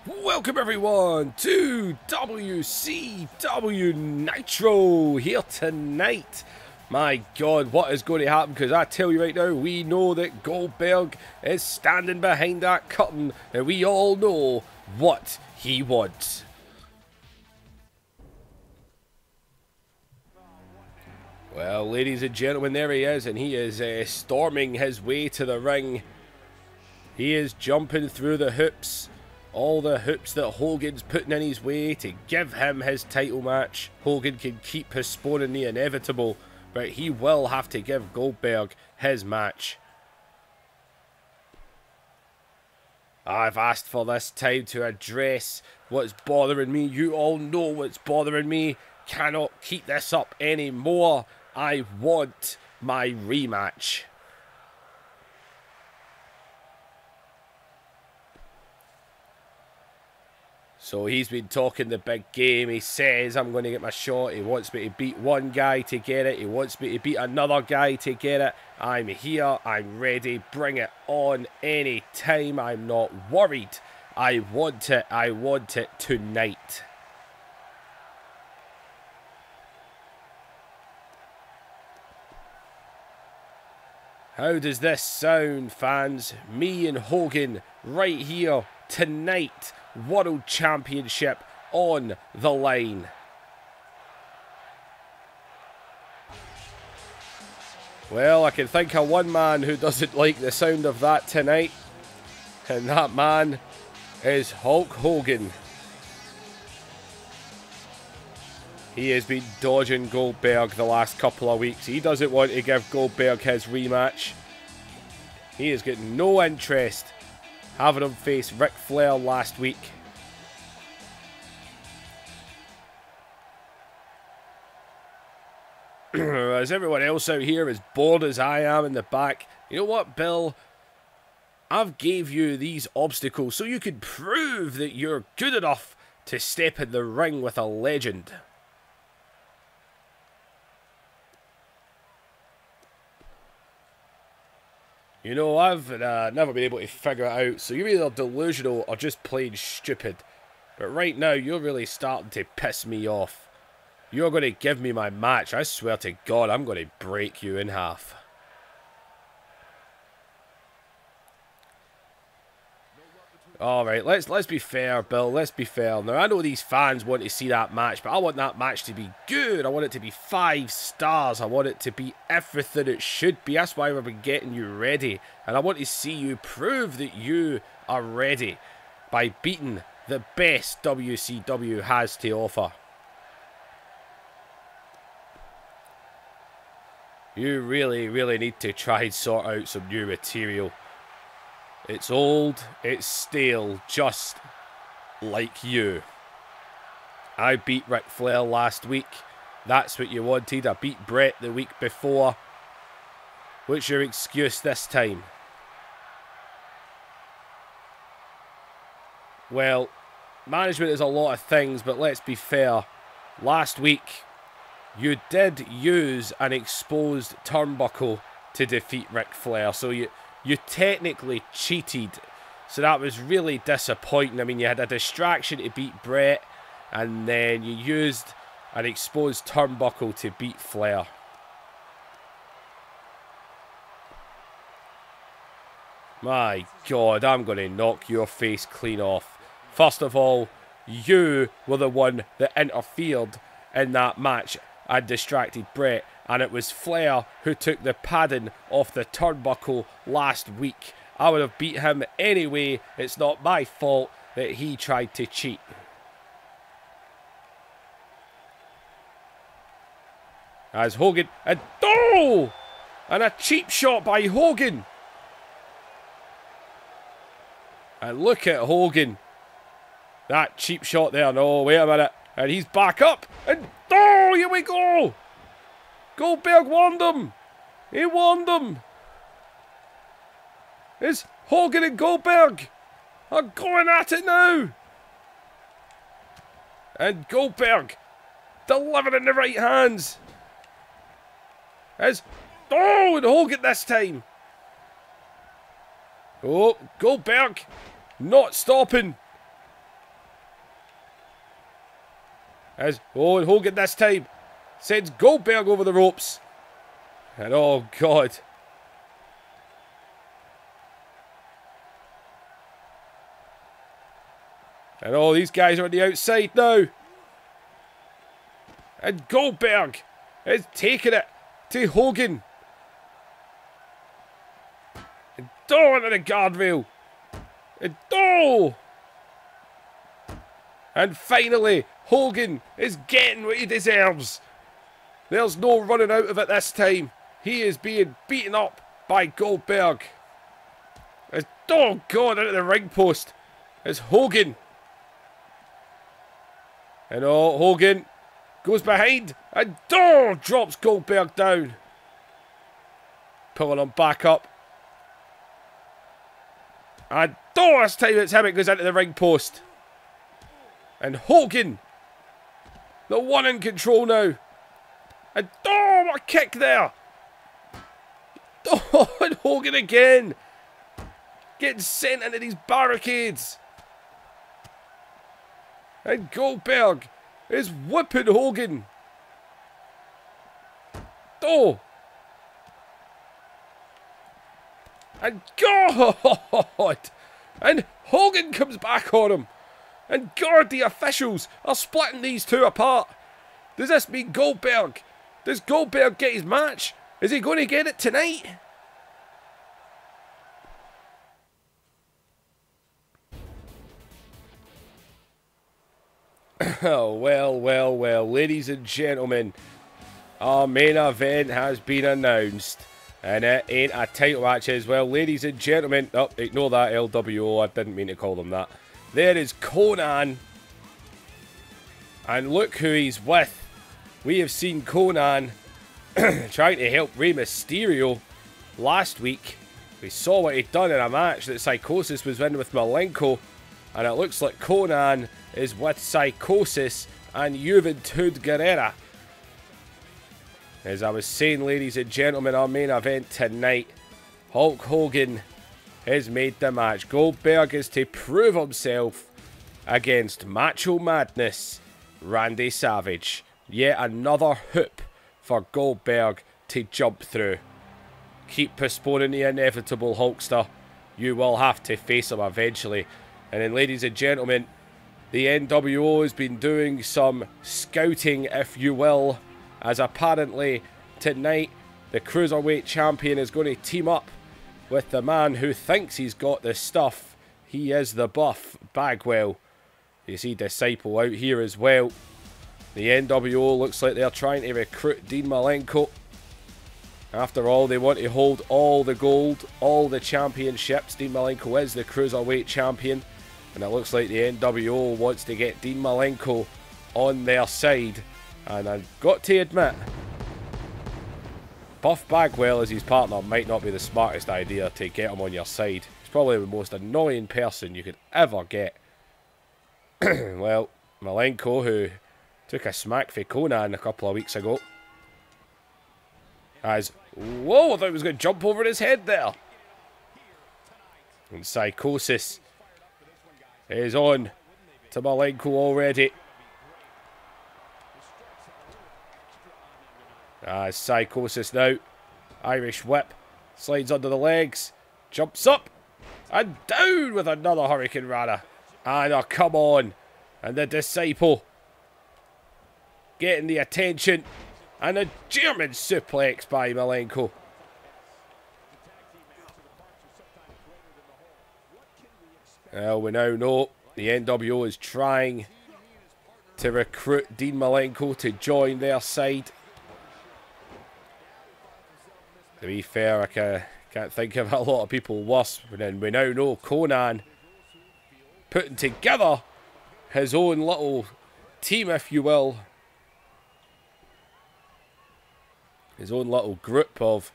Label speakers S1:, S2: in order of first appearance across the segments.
S1: Welcome everyone to WCW Nitro here tonight. My God, what is going to happen? Because I tell you right now, we know that Goldberg is standing behind that curtain and we all know what he wants. Well, ladies and gentlemen, there he is, and he is storming his way to the ring. He is jumping through the hoops. All the hoops that Hogan's putting in his way to give him his title match. Hogan can keep postponing the inevitable, but he will have to give Goldberg his match. I've asked for this time to address what's bothering me. You all know what's bothering me. Cannot keep this up anymore. I want my rematch. So he's been talking the big game. He says, I'm going to get my shot. He wants me to beat one guy to get it. He wants me to beat another guy to get it. I'm here. I'm ready. Bring it on any time. I'm not worried. I want it. I want it tonight. How does this sound, fans? Me and Hogan right here tonight. World Championship on the line. Well, I can think of one man who doesn't like the sound of that tonight, and that man is Hulk Hogan. He has been dodging Goldberg the last couple of weeks. He doesn't want to give Goldberg his rematch. He has got no interest having him face Ric Flair last week. As everyone else out here is bored as I am in the back, you know what, Bill? I've gave you these obstacles so you can prove that you're good enough to step in the ring with a legend. You know, I've never been able to figure it out, so you're either delusional or just plain stupid. But right now, you're really starting to piss me off. You're going to give me my match. I swear to God, I'm going to break you in half. Alright, let's be fair, Bill. Let's be fair. Now, I know these fans want to see that match, but I want that match to be good. I want it to be 5 stars. I want it to be everything it should be. That's why we've been getting you ready. And I want to see you prove that you are ready by beating the best WCW has to offer. You really need to try and sort out some new material. It's old, it's stale, just like you. I beat Ric Flair last week. That's what you wanted. I beat Brett the week before. What's your excuse this time? Well, management is a lot of things, but let's be fair. Last week, you did use an exposed turnbuckle to defeat Ric Flair, so you technically cheated, so that was really disappointing. I mean, you had a distraction to beat Brett, and then you used an exposed turnbuckle to beat Flair. My God, I'm going to knock your face clean off. First of all, you were the one that interfered in that match and distracted Brett. And it was Flair who took the padding off the turnbuckle last week. I would have beat him anyway. It's not my fault that he tried to cheat. As Hogan, and oh! And a cheap shot by Hogan. And look at Hogan. That cheap shot there. No, wait a minute. And he's back up. And oh, here we go. Goldberg warned him. He warned him. It's Hogan and Goldberg are going at it now. And Goldberg delivering the right hands. As oh, and Hogan this time. Oh, Goldberg not stopping. As Hogan this time sends Goldberg over the ropes. And oh God. And all these guys are on the outside now. And Goldberg is taking it to Hogan. And into the guardrail. And And finally, Hogan is getting what he deserves. There's no running out of it this time. He is being beaten up by Goldberg. As, oh God, into the ring post. As Hogan. And Hogan goes behind. And drops Goldberg down. Pulling him back up. And this time it's him, it goes into the ring post. And Hogan, the one in control now. And what a kick there. And Hogan again. Getting sent into these barricades. And Goldberg is whipping Hogan. And God. And Hogan comes back on him. And God, the officials are splitting these two apart. Does this mean Goldberg? Does Goldberg get his match? Is he going to get it tonight? Oh, well, ladies and gentlemen, our main event has been announced. And it ain't a title match as well. Ladies and gentlemen, oh, ignore that LWO, I didn't mean to call them that. There is Conan. And look who he's with. We have seen Conan trying to help Rey Mysterio last week. We saw what he'd done in a match that Psychosis was in with Malenko. And it looks like Conan is with Psychosis and Juventud Guerrera. As I was saying, ladies and gentlemen, our main event tonight, Hulk Hogan has made the match. Goldberg is to prove himself against Macho Madness, Randy Savage. Yet another hoop for Goldberg to jump through. Keep postponing the inevitable, Hulkster. You will have to face him eventually. And then, ladies and gentlemen, the NWO has been doing some scouting, if you will, as apparently tonight the Cruiserweight champion is going to team up with the man who thinks he's got the stuff. He is the Buff, Bagwell. You see Disciple out here as well. The NWO looks like they're trying to recruit Dean Malenko. After all, they want to hold all the gold, all the championships. Dean Malenko is the Cruiserweight champion. And it looks like the NWO wants to get Dean Malenko on their side. And I've got to admit, Buff Bagwell as his partner might not be the smartest idea to get him on your side. He's probably the most annoying person you could ever get. Well, Malenko, who took a smack for Conan a couple of weeks ago. As, whoa, I thought he was going to jump over his head there. And Psychosis is on to Malenko already. Psychosis now. Irish whip. Slides under the legs. Jumps up. And down with another Hurricane Rana. And oh, come on. And the Disciple getting the attention. And a German suplex by Malenko. Well, we now know the NWO is trying to recruit Dean Malenko to join their side. To be fair, I can't think of a lot of people worse. But then we now know Conan putting together his own little team, if you will. His own little group of,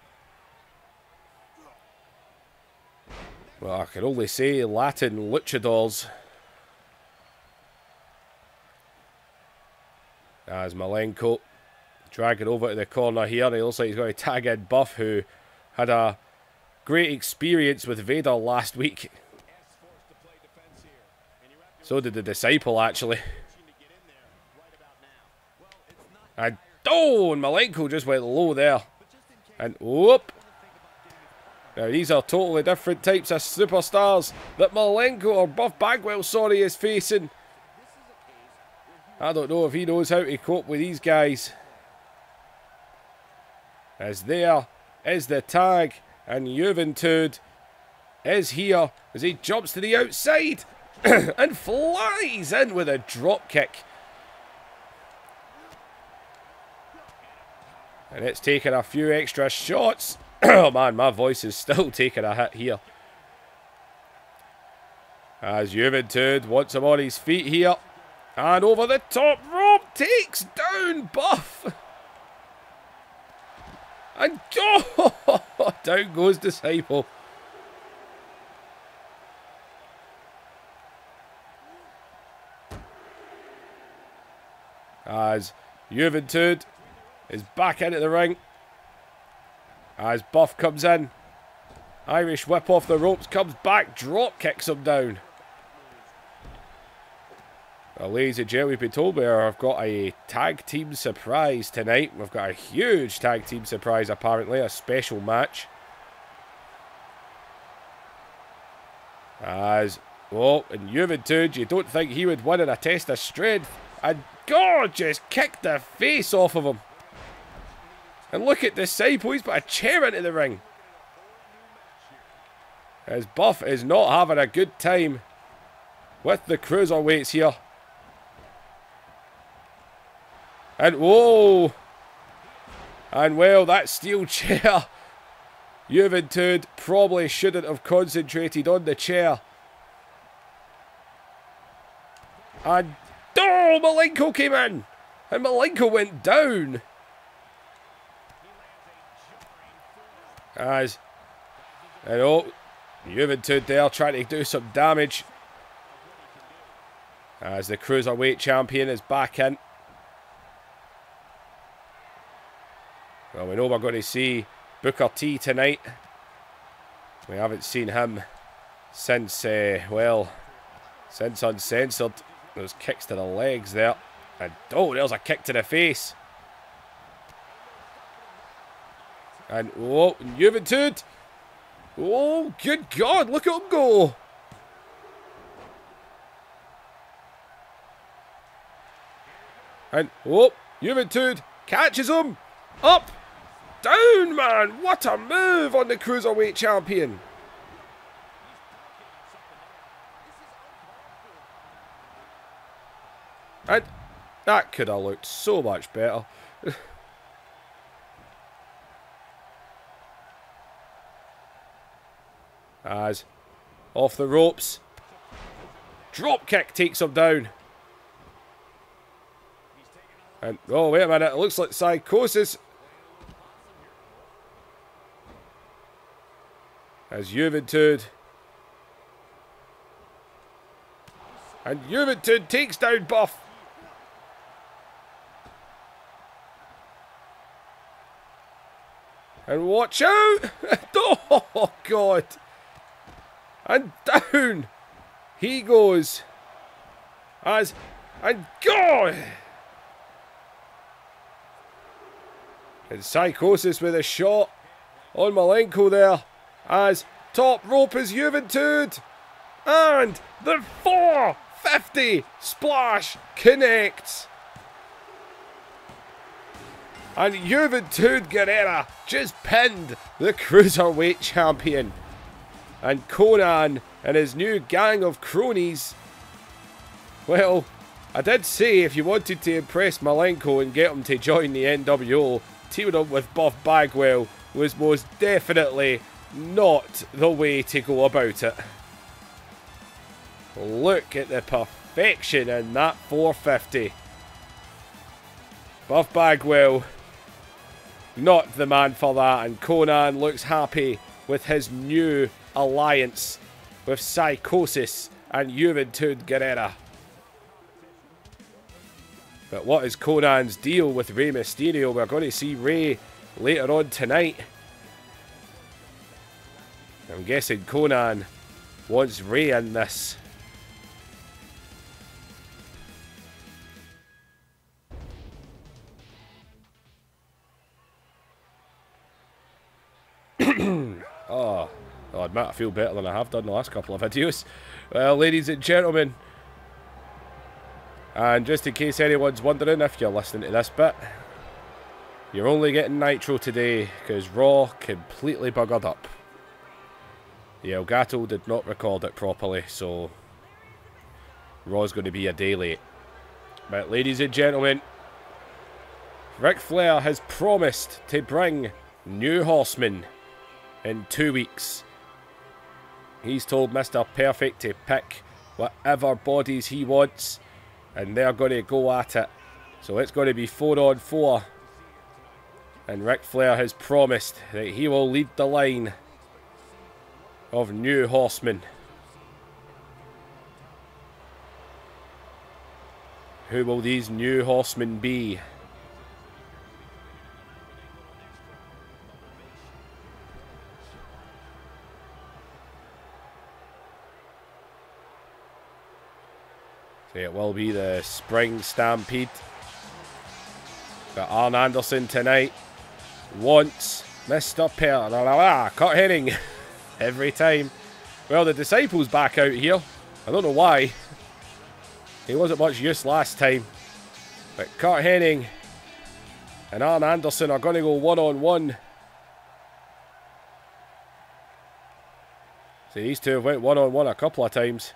S1: well, I can only say Latin luchadors. As Malenko dragging over to the corner here. And he looks like he's going to tag in Buff, who had a great experience with Vader last week. So did the Disciple, actually. And oh, and Malenko just went low there. And whoop. Now these are totally different types of superstars that Malenko, or Buff Bagwell, sorry, is facing. I don't know if he knows how to cope with these guys. As there is the tag, and Juventud is here as he jumps to the outside and flies in with a drop kick. And it's taken a few extra shots. Oh man, my voice is still taking a hit here. As Juventud wants him on his feet here. And over the top rope, takes down Buff. And down goes Disciple. As Juventud is back into the ring. As Buff comes in. Irish whip off the ropes, comes back, drop kicks him down. Well, ladies and gentlemen, we've been told we've got a tag team surprise tonight. We've got a huge tag team surprise, apparently, a special match. As, oh, and Juventud, you don't think he would win in a test of strength. And God, just kicked the face off of him. And look at Disciple, he's put a chair into the ring. As Buff is not having a good time with the Cruiserweights here. And whoa! And well, that steel chair. Juventud probably shouldn't have concentrated on the chair. And oh, Malenko came in. And Malenko went down. As, and oh, Juventud there trying to do some damage. As the Cruiserweight champion is back in. Well, we know we're going to see Booker T tonight. We haven't seen him since, well, since Uncensored. Those kicks to the legs there. And oh, there's a kick to the face. And oh, Juventud. Oh, good God, look at him go. And oh, Juventud catches him. Up. Down, man. What a move on the Cruiserweight champion. And that could have looked so much better. As off the ropes. Drop kick takes him down. And oh, wait a minute. It looks like Psychosis. As Juventud. And Juventud takes down Buff. And watch out! Oh, God. And down he goes. And God! And Psychosis with a shot on Malenko there. As top rope is Juventud. And the 450 splash connects. And Juventud Guerrera just pinned the Cruiserweight champion. And Conan and his new gang of cronies. Well, I did say if you wanted to impress Malenko and get him to join the NWO, teaming up with Buff Bagwell was most definitely not the way to go about it. Look at the perfection in that 450. Buff Bagwell, not the man for that, and Conan looks happy with his new alliance with Psychosis and Juventud Guerrera. But what is Conan's deal with Rey Mysterio? We're going to see Rey later on tonight. I'm guessing Conan wants Rey in this. Oh, I'll admit I feel better than I have done the last couple of videos. Well, ladies and gentlemen, and just in case anyone's wondering if you're listening to this bit, you're only getting Nitro today because Raw completely buggered up. The Elgato did not record it properly, so Raw's going to be a day late. But ladies and gentlemen, Ric Flair has promised to bring New Horsemen in 2 weeks. He's told Mr. Perfect to pick whatever bodies he wants, and they're going to go at it. So it's going to be 4 on 4. And Ric Flair has promised that he will lead the line of New Horsemen. Who will these New Horsemen be? So it will be the Spring Stampede. Got Arn Anderson tonight. Wants Mr. Curt Hennig every time. Well, the Disciple's back out here. I don't know why. He wasn't much use last time. But Curt Hennig and Arn Anderson are going to go one-on-one. So these two have went one-on-one a couple of times.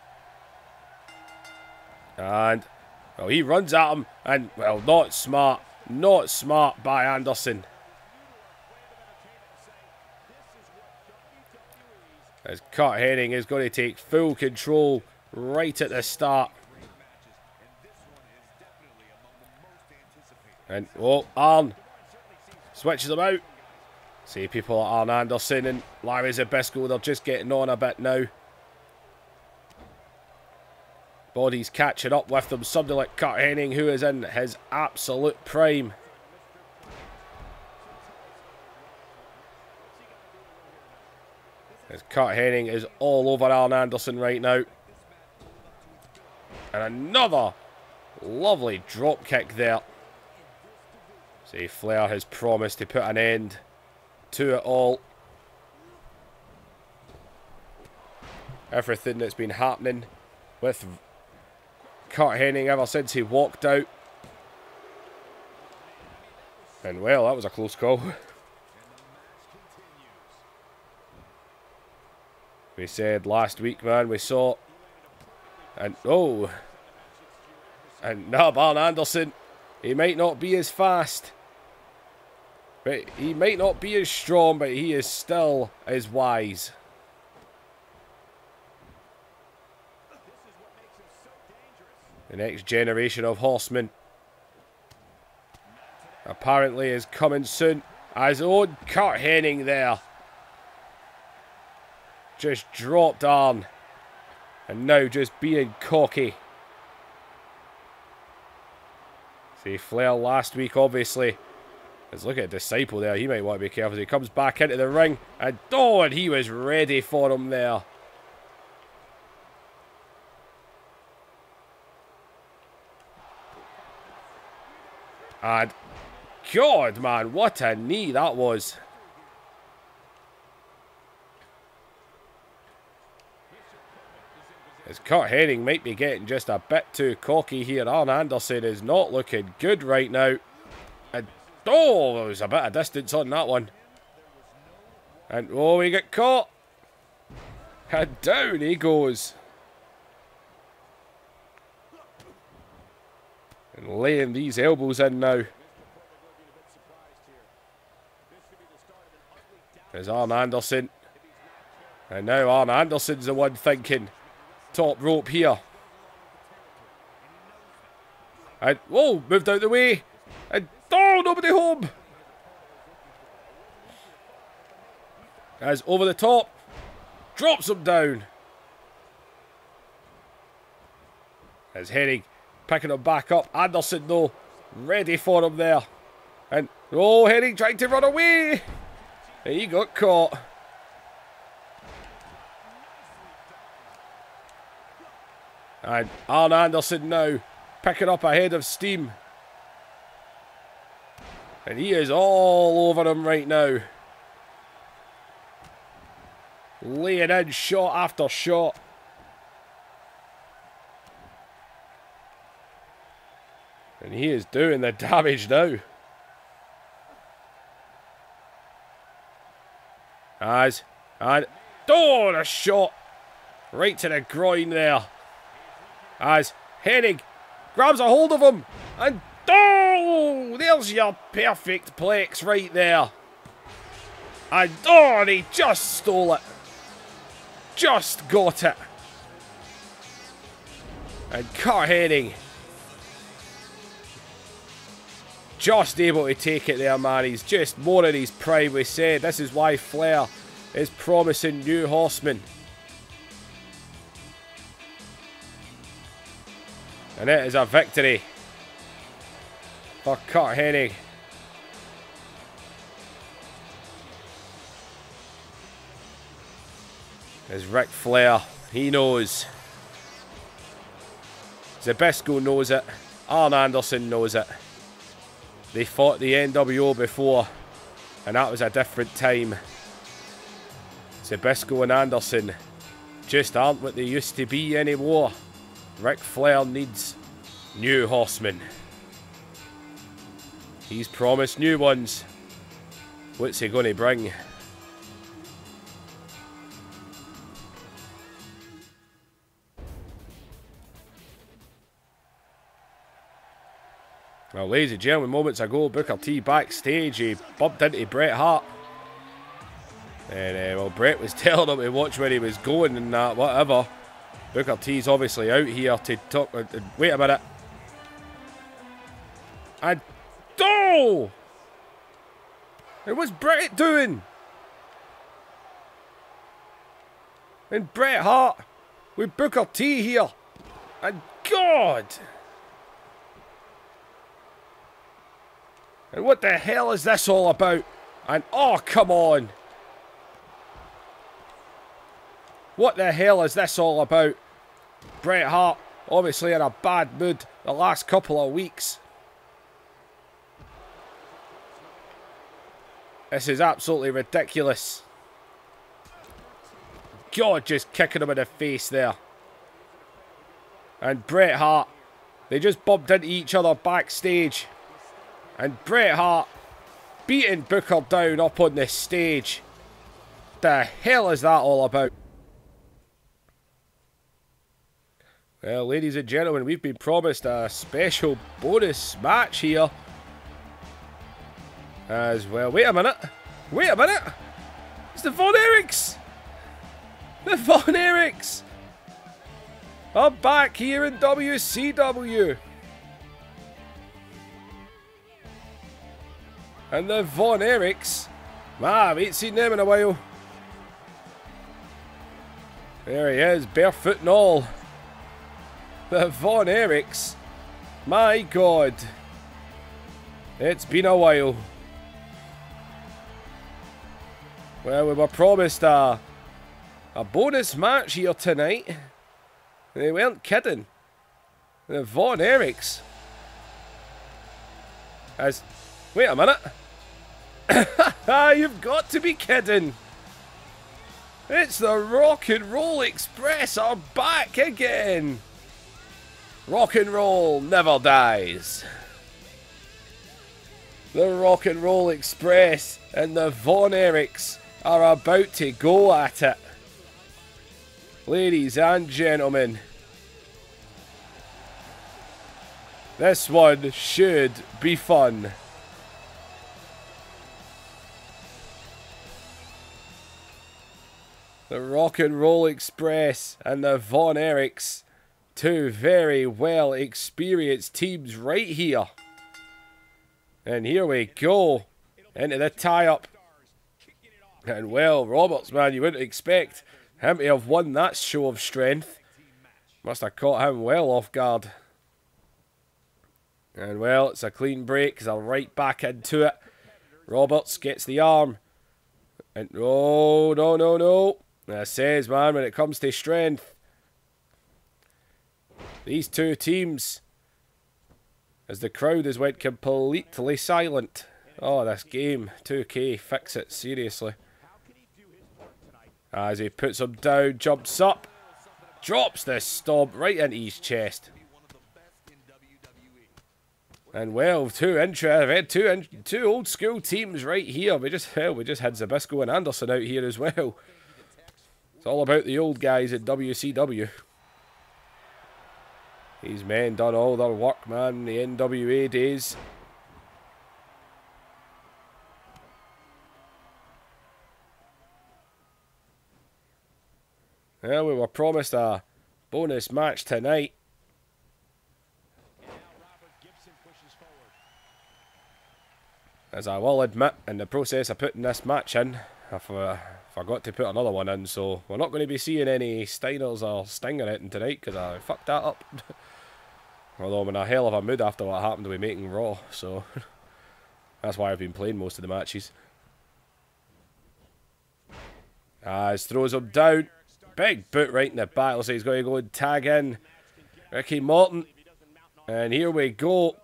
S1: And, well, he runs at him. And, well, not smart. Not smart by Anderson. As Curt Hennig is going to take full control right at the start. And, oh, Arn switches him out. See, people like Arn Anderson and Larry Zbyszko, they're just getting on a bit now. Body's catching up with them. Somebody like Curt Hennig, who is in his absolute prime. As Curt Hennig is all over Arn Anderson right now. And another lovely drop kick there. See, Flair has promised to put an end to it all. Everything that's been happening with Curt Hennig ever since he walked out. And well, that was a close call. We said last week, man, we saw. And oh. And now Arn Anderson, he might not be as fast. But he might not be as strong, but he is still as wise. The next generation of horsemen apparently is coming soon. As old Curt Hennig there just dropped Arn. And now just being cocky. See, Flair last week, obviously. Let's look at Disciple there. He might want to be careful as he comes back into the ring. And oh, and he was ready for him there. And God, man, what a knee that was. As Curt Hennig might be getting just a bit too cocky here. Arn Anderson is not looking good right now. And oh, there was a bit of distance on that one. And oh, he got caught. And down he goes. And laying these elbows in now. There's Arn Anderson. And now Arn Anderson's the one thinking top rope here. And whoa, moved out the way. And oh, nobody home. As over the top, drops him down. As Hennig picking him back up. Anderson though, ready for him there. And oh, Hennig trying to run away. And he got caught. And Arn Anderson now picking up a head of steam. And he is all over him right now. Laying in shot after shot. And he is doing the damage now. And oh, the shot right to the groin there. As Hennig grabs a hold of him. And oh, there's your perfect plex right there. And oh, and he just stole it. Just got it. And Curt Hennig just able to take it there, man. He's just more in his prime. We said this is why Flair is promising new horsemen. And it is a victory for Curt Hennig. As Ric Flair, he knows. Zbyszko knows it. Arn Anderson knows it. They fought the NWO before, and that was a different time. Zbyszko and Anderson just aren't what they used to be anymore. Ric Flair needs new horsemen. He's promised new ones. What's he going to bring? Well, ladies and gentlemen, moments ago, Booker T backstage, he bumped into Bret Hart. And, well, Bret was telling him to watch where he was going and that, whatever. Booker T's obviously out here to talk. Wait a minute. And, oh! And what's Bret doing? And Bret Hart with Booker T here. And, God! And what the hell is this all about? And oh, come on. What the hell is this all about? Bret Hart obviously in a bad mood the last couple of weeks. This is absolutely ridiculous. God, just kicking him in the face there. And Bret Hart, they just bumped into each other backstage. And Bret Hart beating Booker down up on this stage. The hell is that all about? Well, ladies and gentlemen, we've been promised a special bonus match here. As well, wait a minute. Wait a minute. It's the Von Erichs. The Von Erichs are back here in WCW. And the Von Erichs, man, I ain't seen them in a while. There he is, barefoot and all. The Von Erichs, my God. It's been a while. Well, we were promised a bonus match here tonight. They weren't kidding. The Von Erichs. As... Wait a minute. You've got to be kidding. It's the Rock and Roll Express are back again. Rock and roll never dies. The Rock and Roll Express and the Von Erichs are about to go at it. Ladies and gentlemen, this one should be fun. The Rock and Roll Express and the Von Erichs, two very well experienced teams right here. And here we go into the tie-up. And well, Roberts, man, you wouldn't expect him to have won that show of strength. Must have caught him well off guard. And well, it's a clean break because they're right back into it. Roberts gets the arm. And oh, no, no, no. That says, man, when it comes to strength, these two teams, as the crowd has went completely silent. Oh, this game, 2K, fix it, seriously. As he puts him down, jumps up, drops the stomp right into his chest. And well, two old school teams right here. We just had Zbyszko and Anderson out here as well. It's all about the old guys at WCW. These men done all their work, man, the NWA days. Well, we were promised a bonus match tonight. As I will admit, in the process of putting this match in, I forgot to put another one in, so we're not going to be seeing any Steiners or Sting or anything tonight, because I fucked that up. Although I'm in a hell of a mood after what happened with making Raw, so that's why I've been playing most of the matches. As throws him down. Big boot right in the back. Looks like he's going to go and tag in Ricky Morton. And here we go.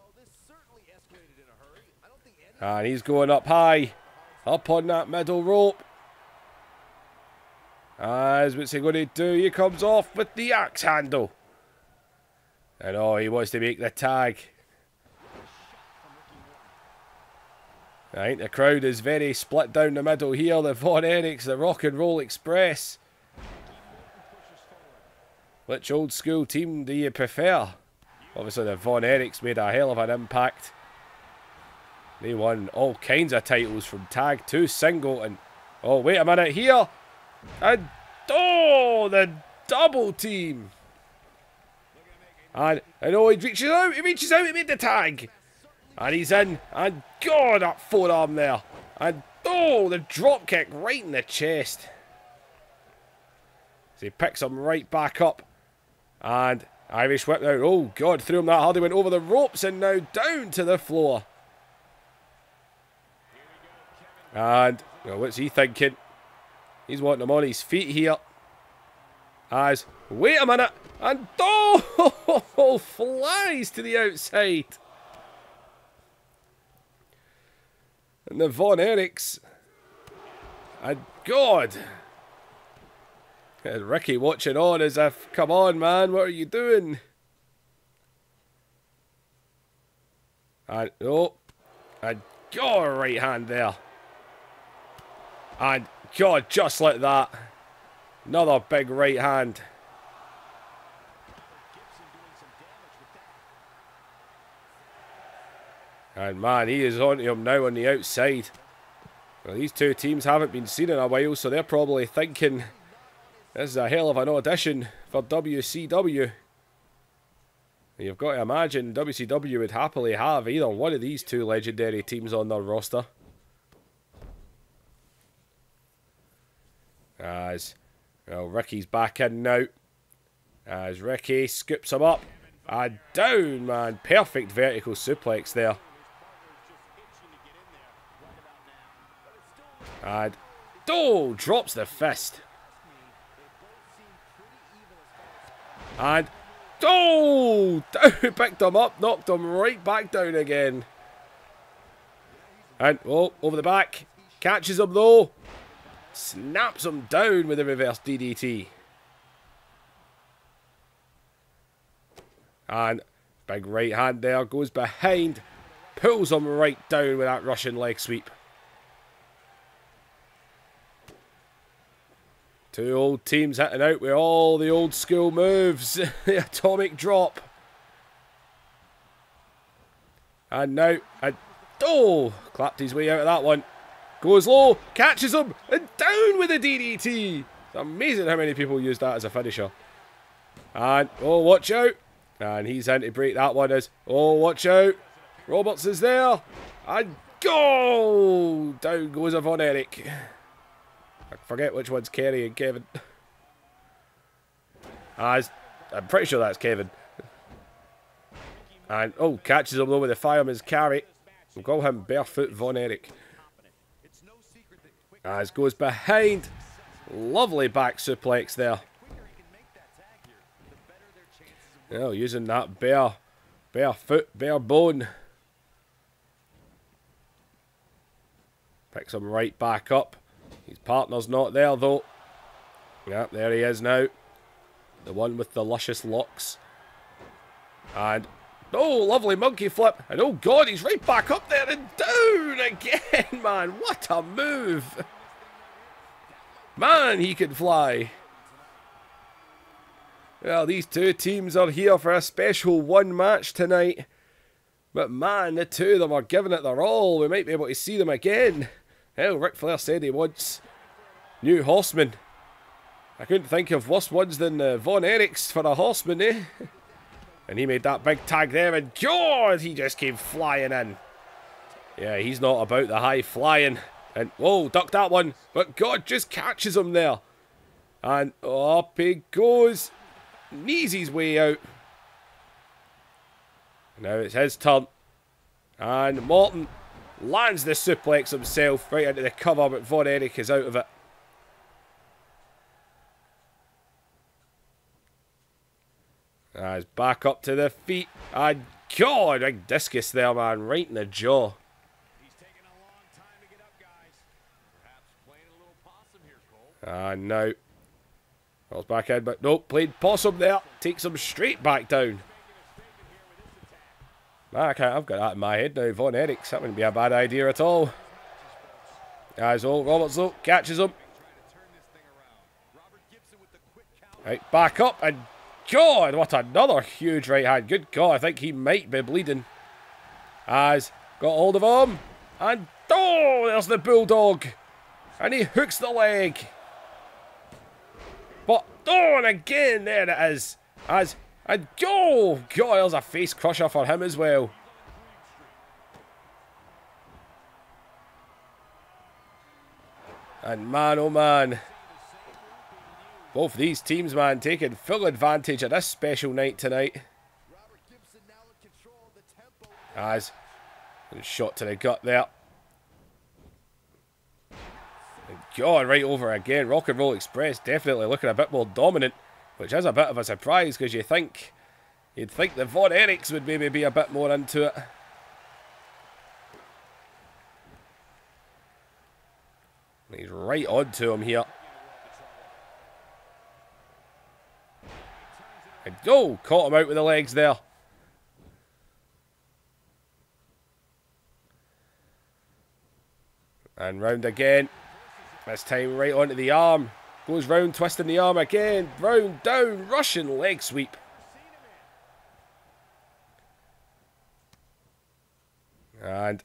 S1: And he's going up high. Up on that middle rope. As what's he going to do? He comes off with the axe handle. And oh, he wants to make the tag. I think the crowd is very split down the middle here. The Von Erichs, the Rock and Roll Express. Which old school team do you prefer? Obviously the Von Erichs made a hell of an impact. They won all kinds of titles from tag to single. And oh, wait a minute here. And oh, the double team. And oh, he reaches out, he made the tag. And he's in. And God, that forearm there. And oh, the drop kick right in the chest. So he picks him right back up. And Irish whip now. Oh, God, threw him that hard. He went over the ropes and now down to the floor. And well, what's he thinking? He's wanting him on his feet here. As, wait a minute. And oh, flies to the outside. And the Von Erichs. And God. And Ricky watching on as if, come on, man, what are you doing? And, oh, and God, right hand there. And God, just like that. Another big right hand. And man, he is on to him now on the outside. Well, these two teams haven't been seen in a while, so they're probably thinking, this is a hell of an audition for WCW. And you've got to imagine WCW would happily have either one of these two legendary teams on their roster. As well, Ricky's back in now. As Ricky scoops him up. And down, man. Perfect vertical suplex there. And oh, drops the fist. And oh, down, picked him up, knocked him right back down again. And oh, over the back. Catches him though. Snaps him down with a reverse DDT. And big right hand there, goes behind. Pulls him right down with that Russian leg sweep. Two old teams hitting out with all the old school moves. The atomic drop. And now, and oh, clapped his way out of that one. Goes low, catches him, and down with a DDT. It's amazing how many people use that as a finisher. And, oh, watch out. And he's in to break that one as, oh, watch out. Roberts is there. And go! Down goes a Von Erich. I forget which one's Kerry and Kevin. I'm pretty sure that's Kevin. And, oh, catches him though with the fireman's carry. We'll call him Barefoot Von Erich. As goes behind. Lovely back suplex there. Oh, using that bare foot, bare bone. Picks him right back up. His partner's not there though. Yep, there he is now. The one with the luscious locks. And, oh, lovely monkey flip. And oh God, he's right back up there and down again, man. What a move. Man, he can fly. Well, these two teams are here for a special one match tonight. But man, the two of them are giving it their all. We might be able to see them again. Hell, Ric Flair said he wants new horsemen. I couldn't think of worse ones than Von Erichs for a horseman, eh? And he made that big tag there, and God, he just came flying in. Yeah, he's not about the high flying. And, whoa, duck that one. But God just catches him there. And up he goes. Knees his way out. Now it's his turn. And Morton lands the suplex himself right into the cover, but Von Erich is out of it. He's back up to the feet. And God, big discus there, man. Right in the jaw.
S2: He's taking a long time to get up, guys. Perhaps playing a little possum here, Cole.
S1: And now. Falls back in, but nope. Played possum there. Takes him straight back down. I've got that in my head now. Von Erichs. That wouldn't be a bad idea at all. As old Roberts, though, catches him. Right, back up, and God, what another huge right hand. Good God, I think he might be bleeding. As got hold of him. And oh, there's the Bulldog. And he hooks the leg. But oh, and again, there it is. And oh, God, there's a face crusher for him as well. And man, oh man. Both these teams, man, taking full advantage of this special night tonight. As shot to the gut there. And God, right over again. Rock and Roll Express definitely looking a bit more dominant, which is a bit of a surprise because you'd think the Von Erichs would maybe be a bit more into it. He's right on to him here. And oh, caught him out with the legs there. And round again. This time right onto the arm. Goes round, twisting the arm again. Round, down, Russian leg sweep. And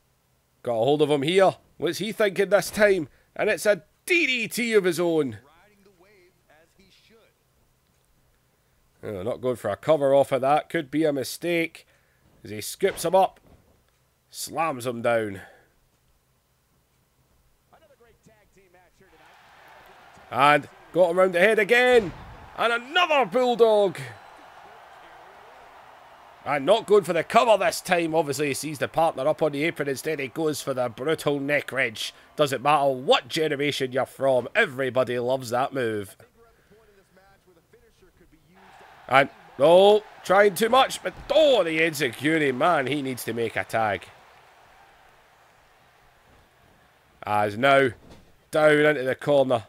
S1: got a hold of him here. What's he thinking this time? And it's a DDT of his own. Oh, not going for a cover off of that. Could be a mistake. As he scoops him up. Slams him down. And got him round the head again. And another Bulldog. And not going for the cover this time. Obviously, he sees the partner up on the apron. Instead, he goes for the brutal neck wrench. Doesn't matter what generation you're from. Everybody loves that move. And, oh, trying too much. But, oh, the insecurity. Man, he needs to make a tag. As now, down into the corner.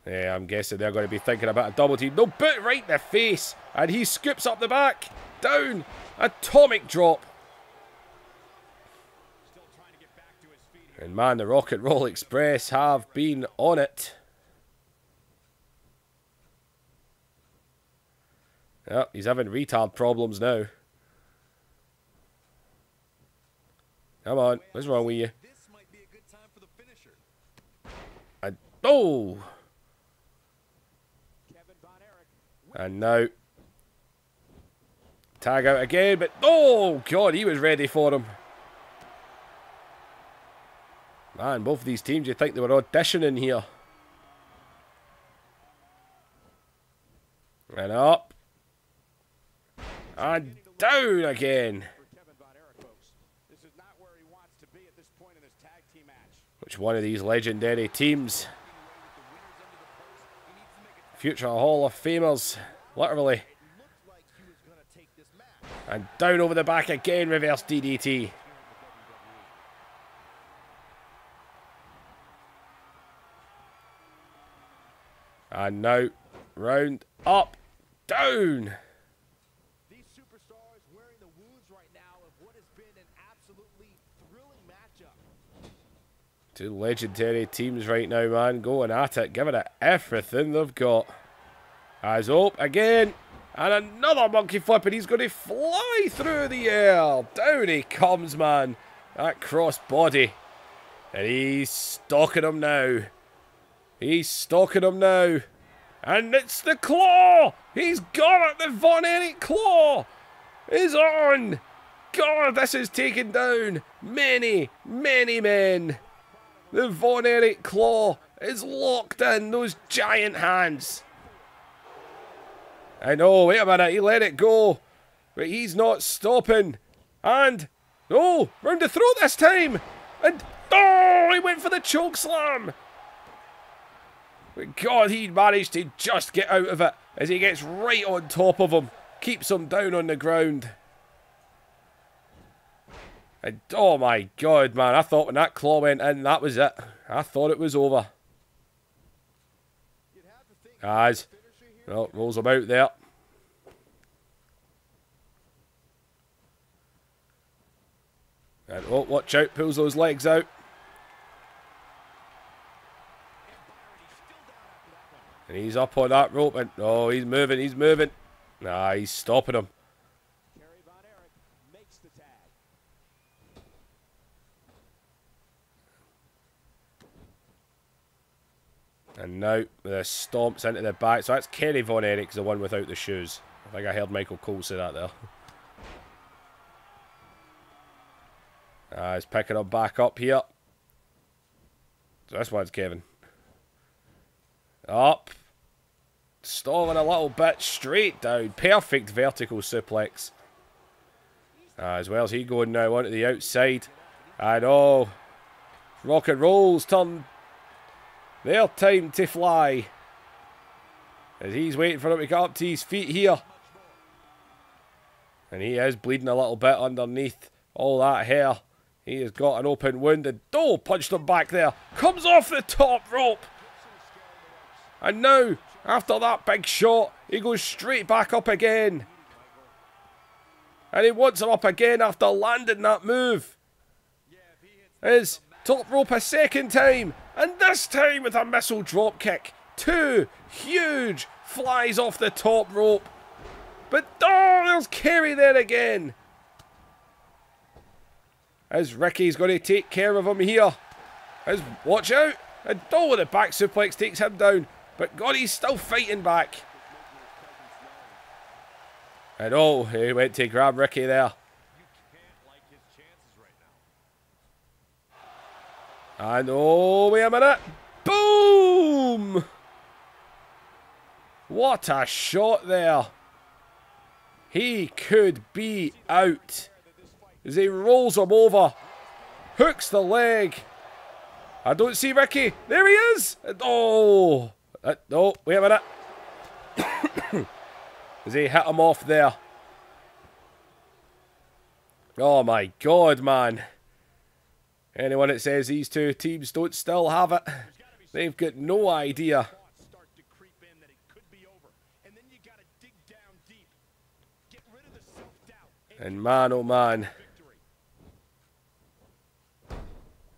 S1: Yeah, I'm guessing they're going to be thinking about a double team. No, boot right in the face. And he scoops up the back. Down. Atomic drop. And man, the Rock and Roll Express have been on it. Yep, he's having retard problems now. Come on, what's wrong with you? And oh! And now, tag out again, but oh God, he was ready for him. Man, both of these teams, you'd think they were auditioning here. And up. And down again. Which one of these legendary teams? Future Hall of Famers, literally. And down over the back again, reverse DDT. And now, round, up, down.
S2: These superstars wearing the wounds right now of what has been an absolutely thrilling matchup.
S1: Two legendary teams right now, man. Going at it, giving it everything they've got. As up again. And another monkey flip, and he's going to fly through the air. Down he comes, man. That cross body. And he's stalking him now. He's stalking him now. And it's the claw. He's got it. The Von Erich claw is on. God, this is taking down many, many men. The Von Erich claw is locked in those giant hands. I know, wait a minute, he let it go. But he's not stopping. And, oh, round the throat this time. And, oh, he went for the choke slam. But God, he managed to just get out of it as he gets right on top of him. Keeps him down on the ground. And, oh my God, man, I thought when that claw went in, that was it. I thought it was over. As, well, rolls him out there. And, oh, watch out, pulls those legs out. And he's up on that rope, and, oh, he's moving, he's moving. Nah, he's stopping him.
S2: Makes the tag.
S1: And now, the stomps into the back. So that's Kerry Von Erichs, the one without the shoes. I think I heard Michael Cole say that there. He's picking him back up here. So this one's Kevin. Up. Stalling a little bit. Straight down. Perfect vertical suplex. As well as he going now onto the outside. And oh. Rock and rolls turn. Their time to fly. As he's waiting for him to get up to his feet here. And he is bleeding a little bit underneath all that hair. He has got an open wound, and oh, punched him back there. Comes off the top rope. And now, after that big shot, he goes straight back up again. And he wants him up again after landing that move. Is top rope a second time. And this time with a missile drop kick. Two huge flies off the top rope. But oh, there's Kerry there again. As Ricky's going to take care of him here. As, watch out. And oh, the back suplex takes him down. But God, he's still fighting back. And oh, he went to grab Ricky there. And oh, wait a minute. Boom! What a shot there. He could be out. As he rolls him over. Hooks the leg. I don't see Ricky. There he is. Oh. Oh, wait a minute. As he hit him off there. Oh my God, man. Anyone that says these two teams don't still have it, they've got no idea. And man, oh man.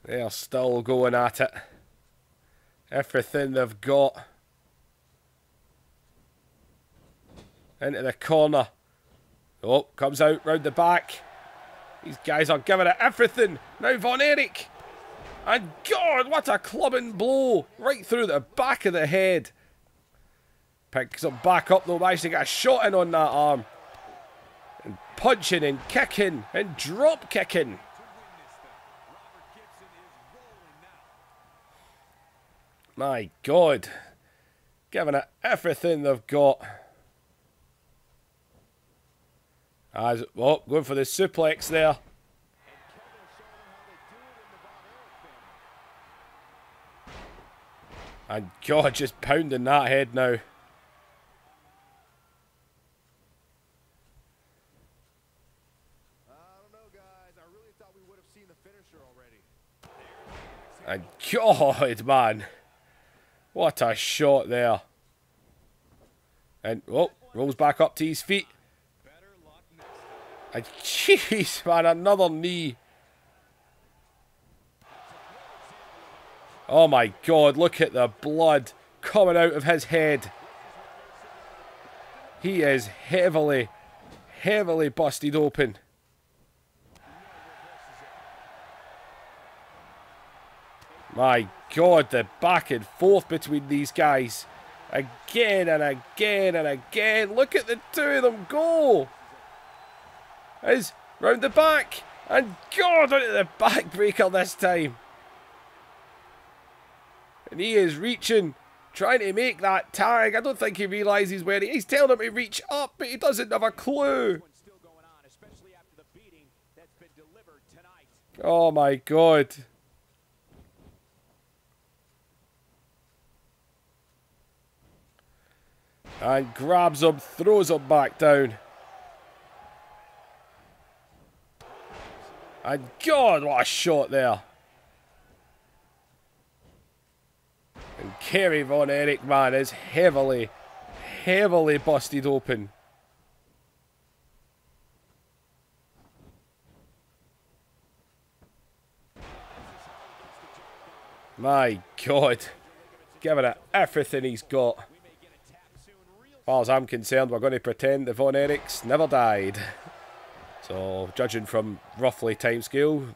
S1: They are still going at it. Everything they've got. Into the corner. Oh, comes out round the back. These guys are giving it everything. Now Von Erich. And God, what a clubbing blow. Right through the back of the head. Picks him back up though. Managed to get a shot in on that arm. And punching and kicking and drop kicking. My God. Giving it everything they've got. As, oh, going for the suplex there. And God, just pounding that head now.
S2: I don't know, guys. I really thought we would have seen the finisher already.
S1: And God, man. What a shot there. And, oh, rolls back up to his feet. And jeez, man, another knee. Oh my God, look at the blood coming out of his head. He is heavily, heavily busted open. My God, the back and forth between these guys. Again and again and again. Look at the two of them go. Is round the back. And God, onto the backbreaker this time. And he is reaching, trying to make that tag. I don't think he realises where he's telling him to reach up, but he doesn't have a clue. Oh my God. And grabs him, throws him back down. And God, what a shot there. And Kerry Von Erich, man, is heavily, heavily busted open. My God. Giving it everything he's got. As far as I'm concerned, we're going to pretend the Von Erichs never died. So, judging from roughly timescale,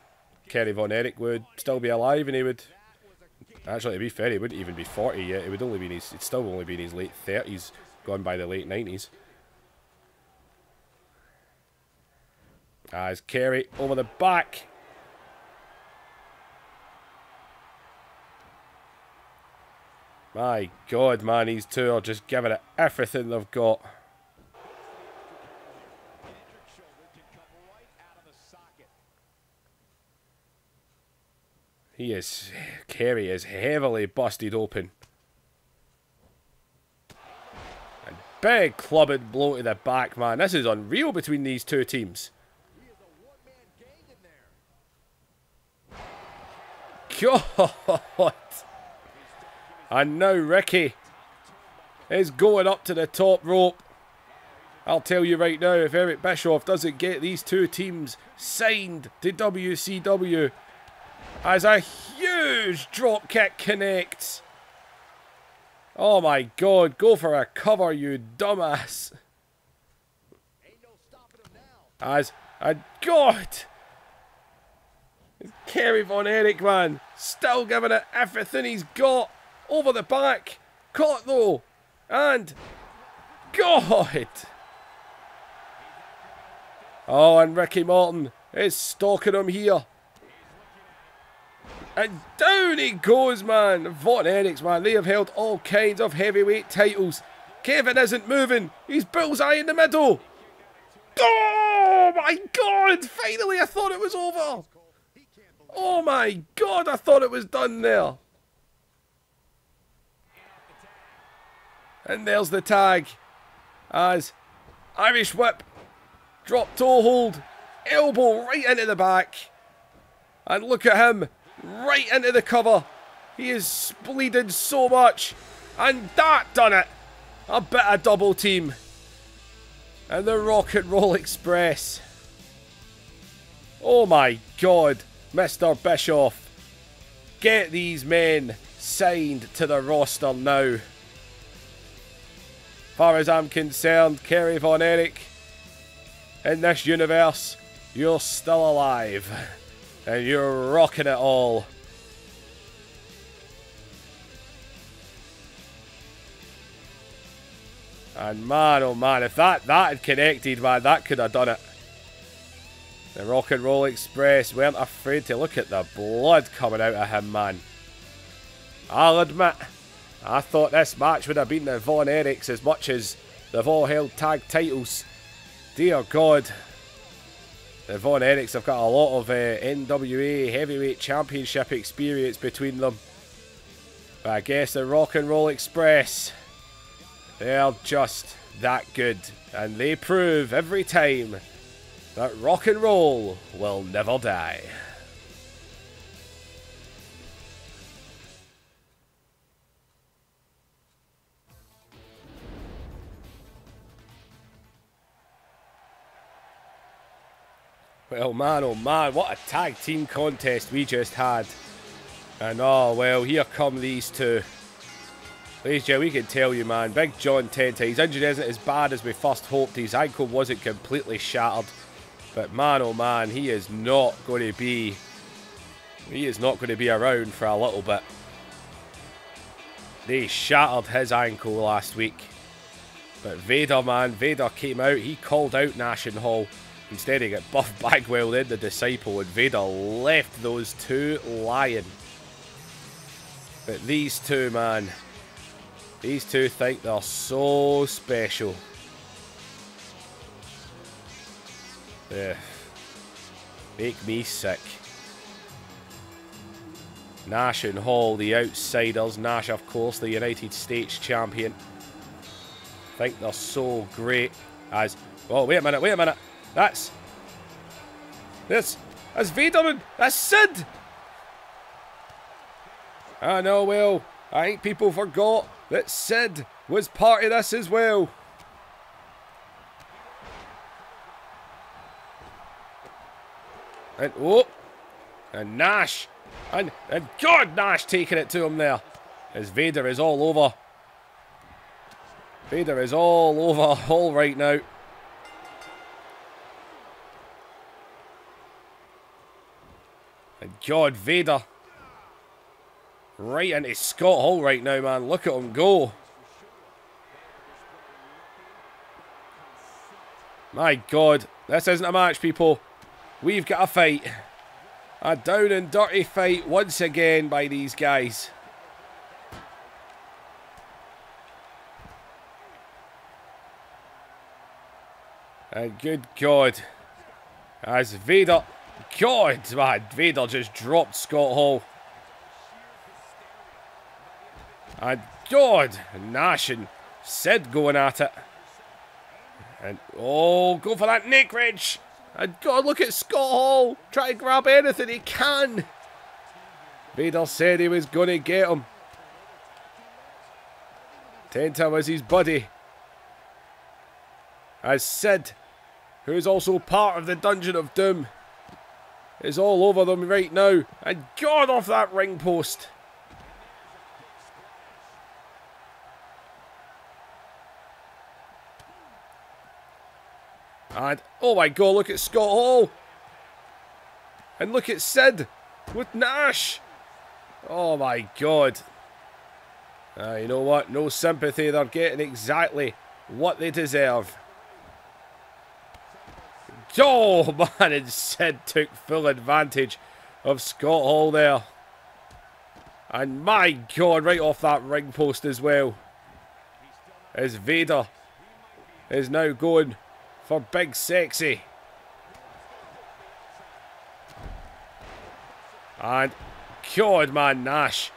S1: Kerry Von Erich would still be alive, and he would... Actually, to be fair, he wouldn't even be 40 yet. It would only be in his... It'd still only be in his late 30s, gone by the late 90s. As Kerry over the back. My God, man, these two are just giving it everything they've got. Kerry is heavily busted open. And big clubbing blow to the back, man. This is unreal between these two teams. God. And now Ricky is going up to the top rope. I'll tell you right now, if Eric Bischoff doesn't get these two teams signed to WCW, as a huge drop kick connects. Oh my God, go for a cover, you dumbass. As a God. Kerry Von Erich, man, still giving it everything he's got. Over the back. Caught though. And God. Oh, and Ricky Morton is stalking him here. And down he goes, man. Von Erichs, man, they have held all kinds of heavyweight titles. Kevin isn't moving. He's bullseye in the middle. Oh my God. Finally, I thought it was over. Oh my God, I thought it was done there. And there's the tag. As Irish whip. Drop toe hold. Elbow right into the back. And look at him. Right into the cover. He is bleeding so much. And that done it. A bit of double team. And the Rock and Roll Express. Oh my God. Mr. Bischoff. Get these men signed to the roster now. Far as I'm concerned, Kerry Von Erich, in this universe, you're still alive. And you're rocking it all. And man, oh man, if that had connected, man, that could have done it. The Rock and Roll Express weren't afraid to look at the blood coming out of him, man. I'll admit, I thought this match would have been the Von Erichs as much as they've all held tag titles. Dear God. The Von Erichs have got a lot of NWA Heavyweight Championship experience between them. But I guess the Rock and Roll Express, they're just that good. And they prove every time that rock and roll will never die. Well, man, oh man, what a tag team contest we just had. And oh, well, here come these two. Ladies and gentlemen, we can tell you, man, Big John Tenta, his injury isn't as bad as we first hoped. His ankle wasn't completely shattered. But man, oh man, he is not going to be around for a little bit. They shattered his ankle last week. But Vader, man, Vader came out, he called out Nash and Hall. Instead, he got Buff Bagwell in the Disciple, and Vader left those two lying. But these two, man, these two think they're so special. Ugh. Make me sick. Nash and Hall, the outsiders. Nash, of course, the United States champion. Think they're so great as... Oh, wait a minute. That's Vader and that's Sid. I know, well, I think people forgot that Sid was part of this as well. And oh, and Nash, and God, Nash taking it to him there, as Vader is all over. Vader is all over Hall right now. And God, Vader right into Scott Hall right now, man. Look at him go. My God, this isn't a match, people. We've got a fight. A down and dirty fight once again by these guys. And good God, as Vader... God, man, Vader just dropped Scott Hall. And God, Nash and Sid going at it. And oh, go for that neck wrench. And God, look at Scott Hall. Try to grab anything he can. Vader said he was going to get him. Tenta was his buddy. As Sid, who's also part of the Dungeon of Doom, is all over them right now. And God, off that ring post. And oh my God, look at Scott Hall. And look at Sid with Nash. Oh my God. You know what? No sympathy. They're getting exactly what they deserve. Oh man, and Sid took full advantage of Scott Hall there. And my God, right off that ring post as well. As Vader is now going for Big Sexy. And God, man, Nash.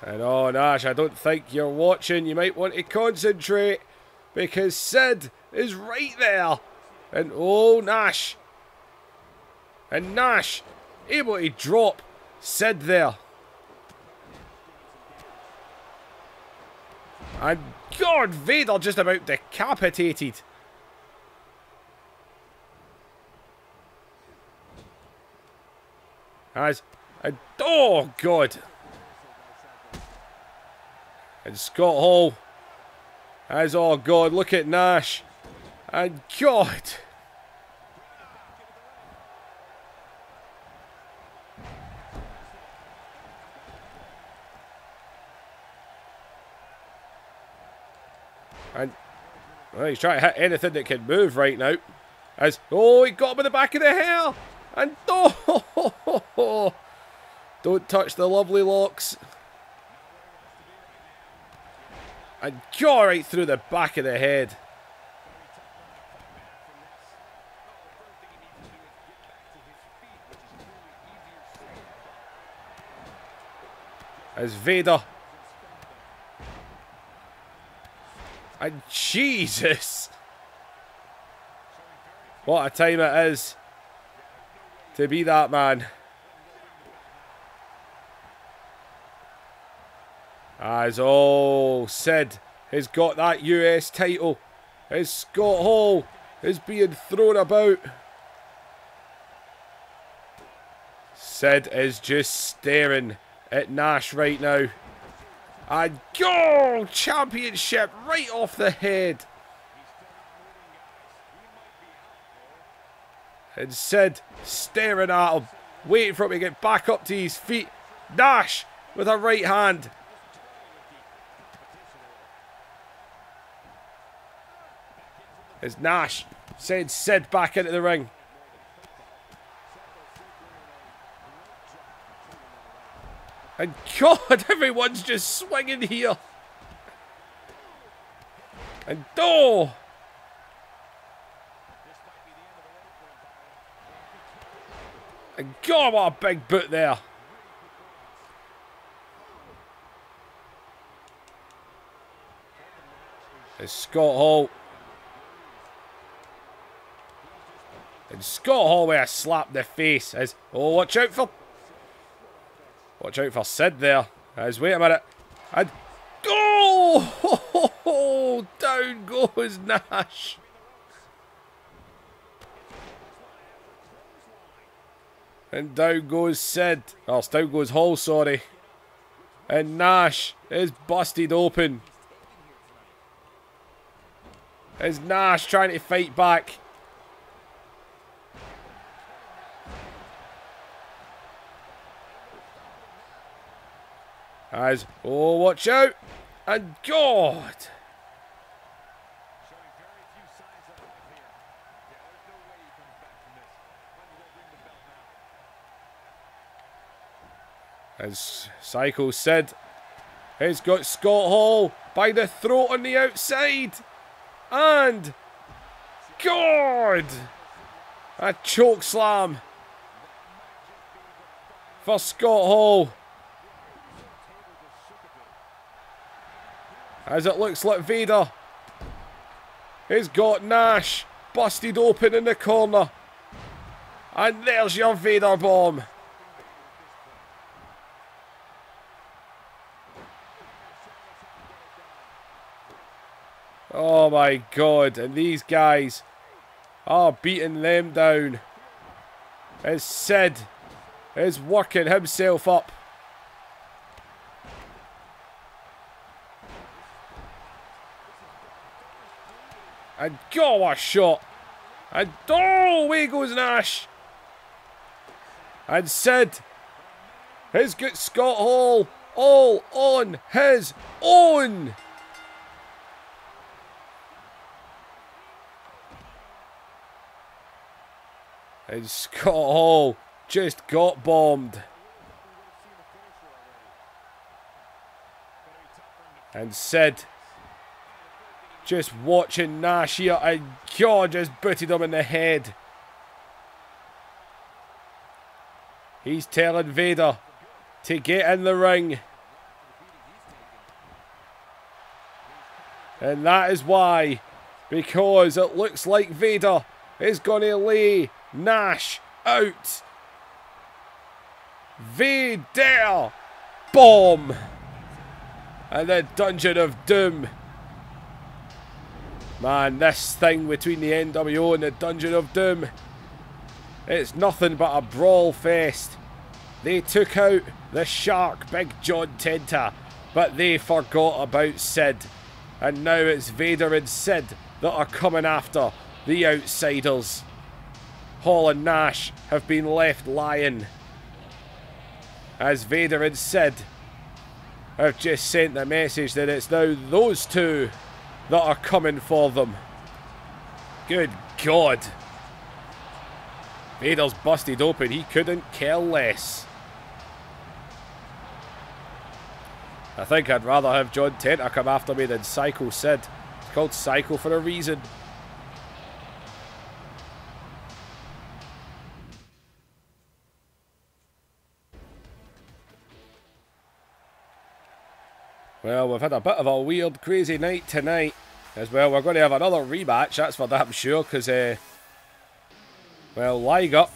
S1: And oh, Nash, I don't think you're watching. You might want to concentrate because Sid is right there. And oh, Nash. And Nash able to drop Sid there. And God, Vader just about decapitated. And oh God. And Scott Hall. As oh God, look at Nash. And God. And well, he's trying to hit anything that can move right now. As oh, he got him in the back of the hair. And oh, don't touch the lovely locks. And jaw right through the back of the head. As Vader. And Jesus. What a time it is to be that man. As oh, Sid has got that US title as Scott Hall is being thrown about. Sid is just staring at Nash right now. And go! Championship right off the head. And Sid staring at him, waiting for him to get back up to his feet. Nash with a right hand. As Nash sends Sid back into the ring. And God, everyone's just swinging here. And oh! And God, what a big boot there. It's Scott Hall. And Scott Hall with a slap in the face. As, oh, watch out for Sid there. As, wait a minute. And go! Oh, down goes Nash. And down goes Sid. Oh, down goes Hall, sorry. And Nash is busted open. As Nash trying to fight back. As, oh, watch out. And God. As Psycho Sid has got Scott Hall by the throat on the outside. And God! A choke slam for Scott Hall. As it looks like Vader has got Nash busted open in the corner. And there's your Vader bomb. Oh my God, and these guys are beating them down. As Sid is working himself up. And go, what a shot. And oh, away goes Nash. And Sid has got Scott Hall all on his own. And Scott Hall just got bombed. And Sid just watching Nash here, and God just booted him in the head. He's telling Vader to get in the ring. And that is why, because it looks like Vader is going to lay Nash out. Vader bomb. And the Dungeon of Doom. Man, this thing between the NWO and the Dungeon of Doom, it's nothing but a brawl fest. They took out the Shark, Big John Tenta, but they forgot about Sid. And now it's Vader and Sid that are coming after the outsiders. Hall and Nash have been left lying, as Vader and Sid have just sent the message that it's now those two that are coming for them. Good God. Vader's busted open. He couldn't care less. I think I'd rather have John Tenta come after me than Psycho Sid. It's called Psycho for a reason. Well, we've had a bit of a weird, crazy night tonight as well. We're going to have another rematch, that's for damn sure, because, well, Liger,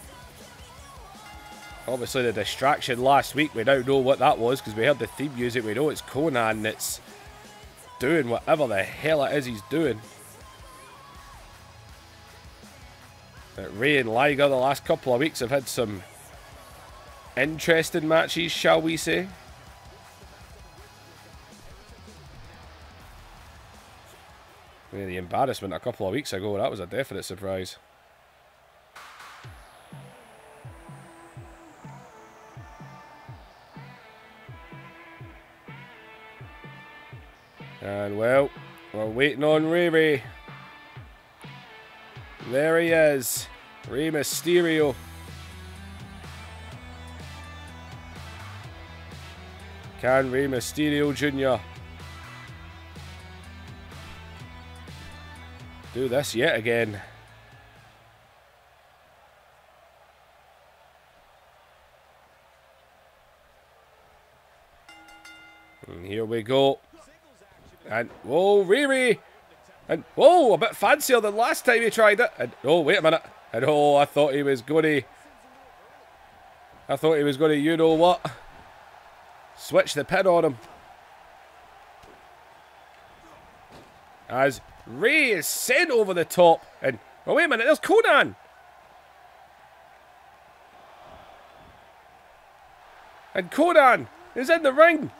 S1: obviously the distraction last week, we now know what that was, because we heard the theme music. We know it's Conan that's doing whatever the hell it is he's doing. that Rey and Liger the last couple of weeks have had some interesting matches, shall we say. Yeah, the embarrassment a couple of weeks ago, that was a definite surprise. And well, we're waiting on Rey. There he is, Rey Mysterio. Can Rey Mysterio Jr. do this yet again? And here we go. And whoa, Rey. And whoa, a bit fancier than last time he tried it. And oh, wait a minute. And oh, I thought he was gonna, you know what? Switch the pin on him. As Rey is sent over the top. And oh, wait a minute, there's Conan. And Conan is in the ring.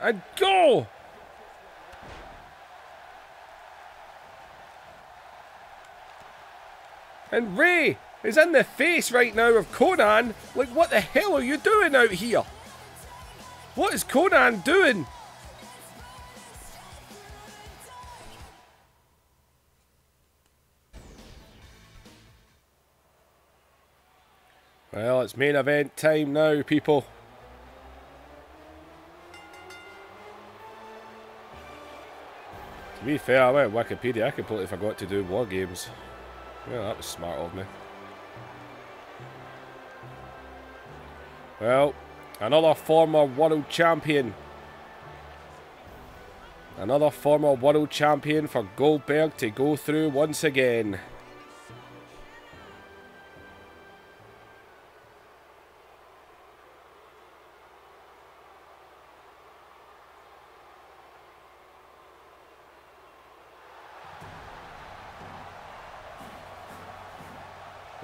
S1: And go! And Rey is in the face right now of Conan. Like, what the hell are you doing out here? What is Conan doing? Well, it's main event time now, people. To be fair, I went Wikipedia. I completely forgot to do War Games. Yeah, that was smart of me. Well, another former world champion. Another former world champion for Goldberg to go through once again.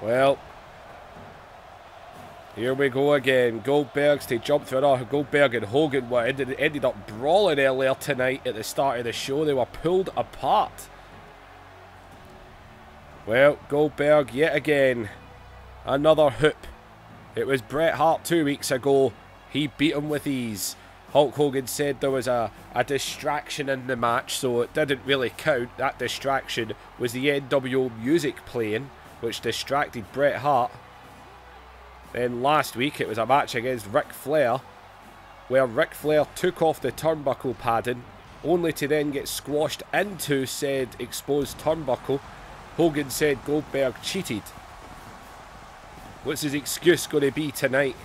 S1: Well, here we go again. Goldberg's to jump through. Goldberg and Hogan ended up brawling earlier tonight at the start of the show. They were pulled apart. Well, Goldberg yet again. Another hoop. It was Bret Hart 2 weeks ago. He beat him with ease. Hulk Hogan said there was a distraction in the match, so it didn't really count. That distraction was the NWO music playing, which distracted Bret Hart. Then last week it was a match against Ric Flair, where Ric Flair took off the turnbuckle padding, only to then get squashed into said exposed turnbuckle. Hogan said Goldberg cheated. What's his excuse going to be tonight?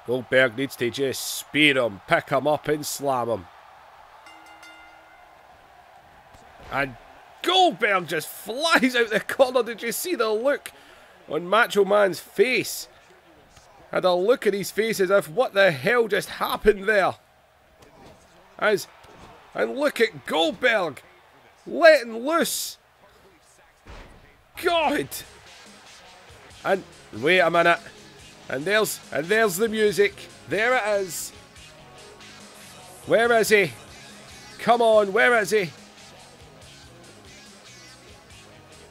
S1: Goldberg needs to just spear him, pick him up and slam him. And Goldberg just flies out the corner. Did you see the look on Macho Man's face? Had a look at his face as if, what the hell just happened there? And look at Goldberg letting loose. God. And wait a minute. And there's the music. There it is. Where is he? Come on, where is he?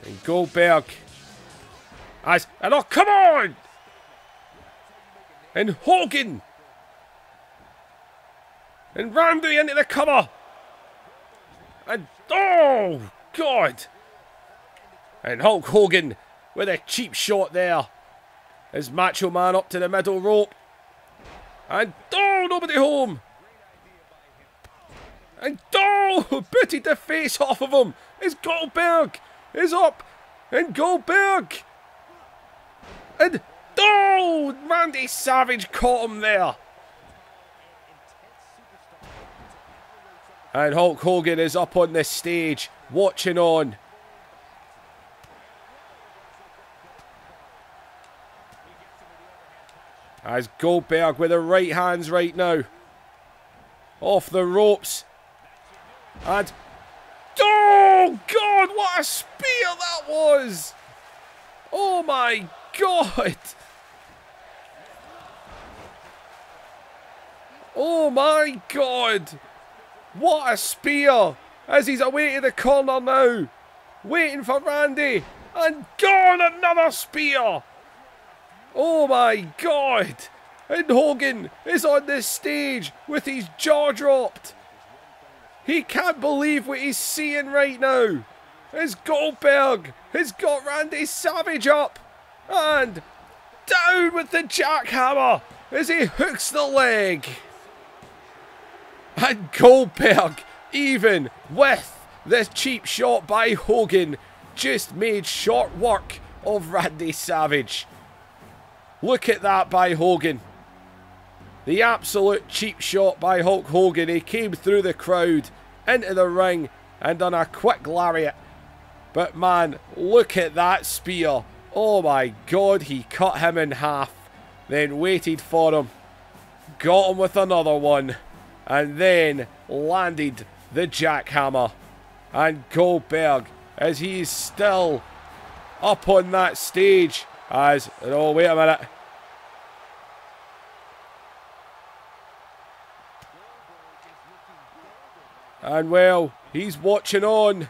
S1: And Goldberg. And oh, come on! And Hogan. And Randy into the cover. And oh, God. And Hulk Hogan with a cheap shot there. As Macho Man up to the middle rope. And oh, nobody home. And oh, booted the face off of him. As Goldberg is up. And Goldberg. And oh, Randy Savage caught him there. And Hulk Hogan is up on the stage, watching on. As Goldberg with the right hands right now. Off the ropes. And... oh, God, what a spear that was! Oh, my God! Oh, my God! What a spear! As he's away to the corner now. Waiting for Randy. And gone! Another spear! Oh, my God! And Hogan is on this stage with his jaw dropped. He can't believe what he's seeing right now. As Goldberg has got Randy Savage up. And down with the jackhammer as he hooks the leg. And Goldberg, even with this cheap shot by Hogan, just made short work of Randy Savage. Look at that by Hogan. The absolute cheap shot by Hulk Hogan. He came through the crowd into the ring and done a quick lariat. But man, look at that spear. Oh my God, he cut him in half. Then waited for him. Got him with another one. And then landed the jackhammer. And Goldberg, as he's still up on that stage, as... oh, wait a minute. And well, he's watching on.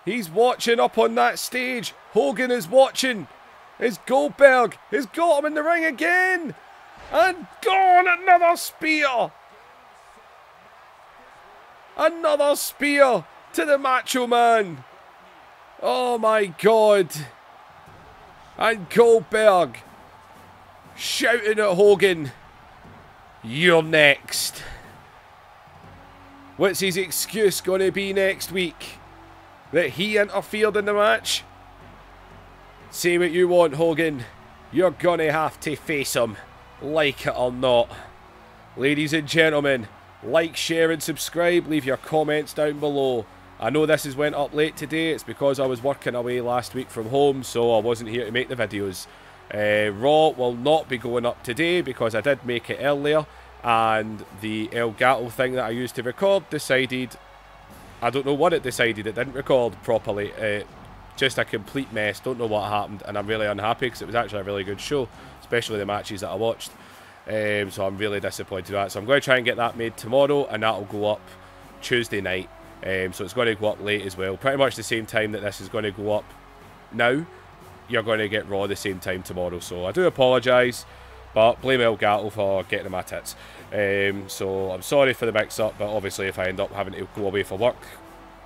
S1: He's watching up on that stage. Hogan is watching. As Goldberg has got him in the ring again. And gone, another spear. Another spear to the Macho Man. Oh my God. And Goldberg shouting at Hogan, "You're next." What's his excuse going to be next week? That he interfered in the match? Say what you want, Hogan. You're going to have to face him, like it or not. Ladies and gentlemen, like, share and subscribe. Leave your comments down below. I know this has went up late today. It's because I was working away last week from home, so I wasn't here to make the videos. Raw will not be going up today because I did make it earlier. And the Elgato thing that I used to record decided... I don't know what it decided. It didn't record properly. Just a complete mess. Don't know what happened. And I'm really unhappy because it was actually a really good show. Especially the matches that I watched. So I'm really disappointed with that. So I'm going to try and get that made tomorrow. And that'll go up Tuesday night. So it's going to go up late as well. Pretty much the same time that this is going to go up now. You're going to get Raw the same time tomorrow. So I do apologise. But blame Elgato for getting my tits. So I'm sorry for the mix-up, but obviously if I end up having to go away for work,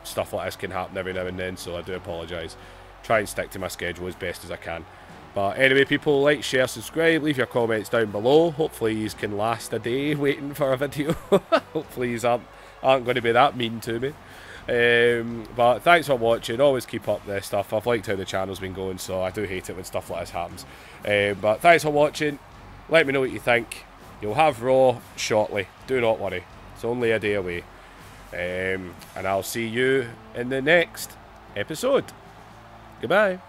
S1: stuff like this can happen every now and then, so I do apologise. Try and stick to my schedule as best as I can. But anyway, people, like, share, subscribe, leave your comments down below. Hopefully you can last a day waiting for a video. Hopefully you aren't going to be that mean to me. But thanks for watching. Always keep up this stuff. I've liked how the channel's been going, so I do hate it when stuff like this happens. But thanks for watching. Let me know what you think. You'll have Raw shortly. Do not worry. It's only a day away. And I'll see you in the next episode. Goodbye.